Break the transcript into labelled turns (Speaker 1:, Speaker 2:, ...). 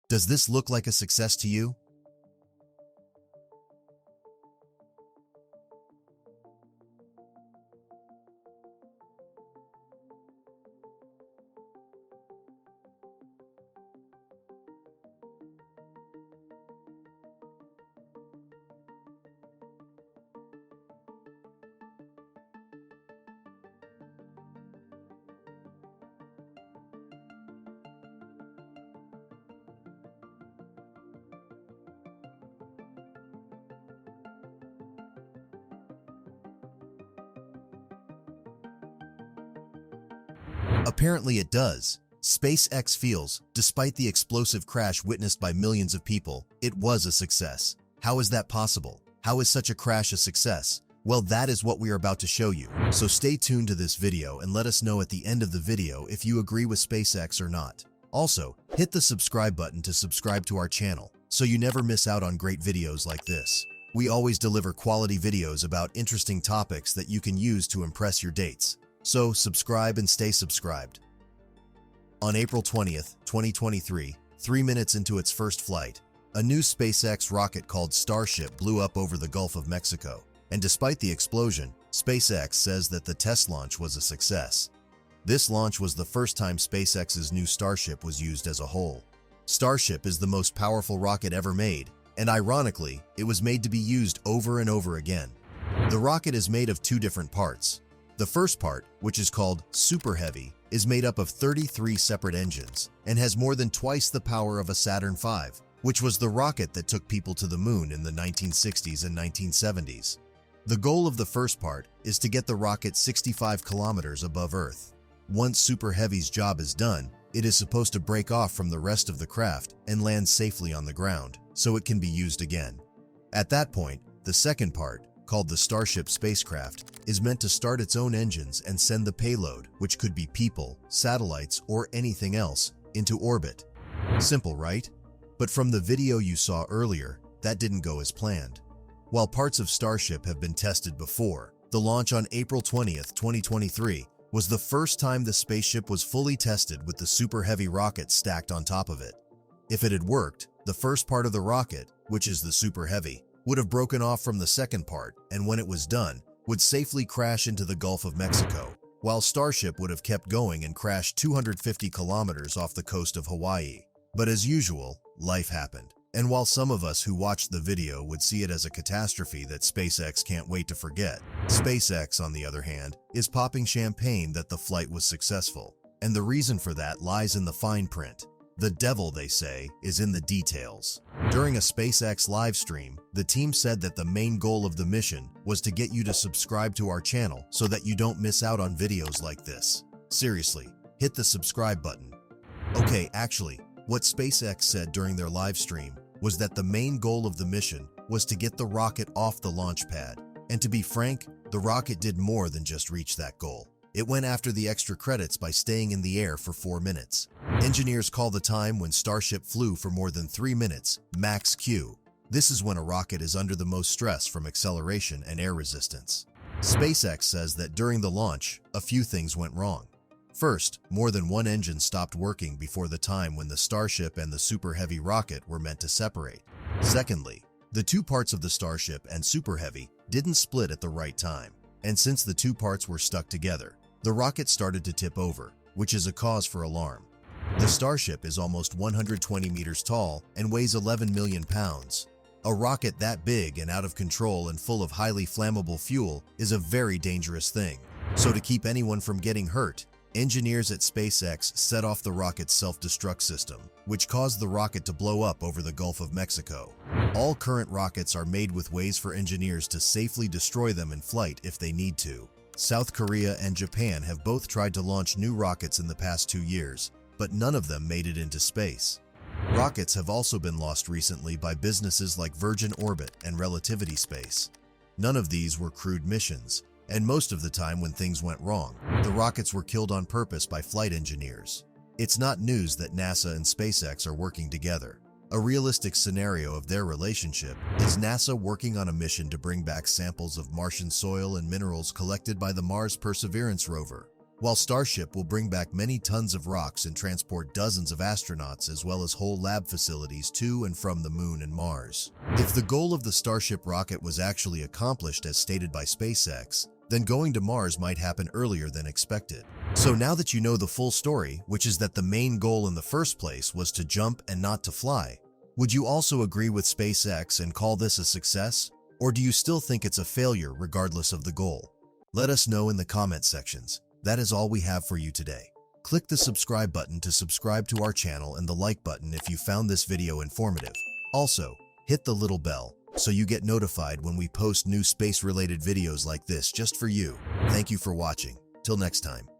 Speaker 1: Does this look like a success to you? Apparently it does. SpaceX feels, despite the explosive crash witnessed by millions of people, it was a success. How is that possible? How is such a crash a success? Well, that is what we are about to show you. So stay tuned to this video and let us know at the end of the video if you agree with SpaceX or not. Also, hit the subscribe button to subscribe to our channel, so you never miss out on great videos like this. We always deliver quality videos about interesting topics that you can use to impress your dates. So subscribe and stay subscribed. On April 20th, 2023, 3 minutes into its first flight, a new SpaceX rocket called Starship blew up over the Gulf of Mexico. And despite the explosion, SpaceX says that the test launch was a success. This launch was the first time SpaceX's new Starship was used as a whole. Starship is the most powerful rocket ever made, and ironically, it was made to be used over and over again. The rocket is made of 2 different parts. The first part, which is called Super Heavy, is made up of 33 separate engines and has more than twice the power of a Saturn V, which was the rocket that took people to the moon in the 1960s and 1970s. The goal of the first part is to get the rocket 65 kilometers above Earth. Once Super Heavy's job is done, it is supposed to break off from the rest of the craft and land safely on the ground, so it can be used again. At that point, the second part, called the Starship spacecraft, is meant to start its own engines and send the payload, which could be people, satellites, or anything else, into orbit. Simple, right? But from the video you saw earlier, that didn't go as planned. While parts of Starship have been tested before, the launch on April 20th, 2023 was the first time the spaceship was fully tested with the Super Heavy rocket stacked on top of it. If it had worked, the first part of the rocket, which is the Super Heavy, would have broken off from the second part, and when it was done, would safely crash into the Gulf of Mexico, while Starship would have kept going and crashed 250 kilometers off the coast of Hawaii. But as usual, life happened. And while some of us who watched the video would see it as a catastrophe that SpaceX can't wait to forget, SpaceX, on the other hand, is popping champagne that the flight was successful. And the reason for that lies in the fine print. The devil, they say, is in the details. During a SpaceX live stream, the team said that the main goal of the mission was to get you to subscribe to our channel so that you don't miss out on videos like this. Seriously, hit the subscribe button. Okay, actually, what SpaceX said during their live stream was that the main goal of the mission was to get the rocket off the launch pad. And to be frank, the rocket did more than just reach that goal. It went after the extra credits by staying in the air for 4 minutes. Engineers call the time when Starship flew for more than 3 minutes max Q. This is when a rocket is under the most stress from acceleration and air resistance. SpaceX says that during the launch, a few things went wrong. First, more than one engine stopped working before the time when the Starship and the Super Heavy rocket were meant to separate. Secondly, the 2 parts of the Starship and Super Heavy didn't split at the right time. And since the 2 parts were stuck together, the rocket started to tip over, which is a cause for alarm. The Starship is almost 120 meters tall and weighs 11 million pounds. A rocket that big and out of control and full of highly flammable fuel is a very dangerous thing. So to keep anyone from getting hurt, engineers at SpaceX set off the rocket's self-destruct system, which caused the rocket to blow up over the Gulf of Mexico. All current rockets are made with ways for engineers to safely destroy them in flight if they need to. South Korea and Japan have both tried to launch new rockets in the past 2 years, but none of them made it into space. Rockets have also been lost recently by businesses like Virgin Orbit and Relativity Space. None of these were crewed missions, and most of the time when things went wrong, the rockets were killed on purpose by flight engineers. It's not news that NASA and SpaceX are working together. A realistic scenario of their relationship is NASA working on a mission to bring back samples of Martian soil and minerals collected by the Mars Perseverance rover. while Starship will bring back many tons of rocks and transport dozens of astronauts as well as whole lab facilities to and from the Moon and Mars. If the goal of the Starship rocket was actually accomplished as stated by SpaceX, then going to Mars might happen earlier than expected. So now that you know the full story, which is that the main goal in the first place was to jump and not to fly, would you also agree with SpaceX and call this a success? Or do you still think it's a failure regardless of the goal? Let us know in the comment sections. That is all we have for you today. Click the subscribe button to subscribe to our channel and the like button if you found this video informative. Also, hit the little bell so you get notified when we post new space-related videos like this just for you. Thank you for watching. Till next time.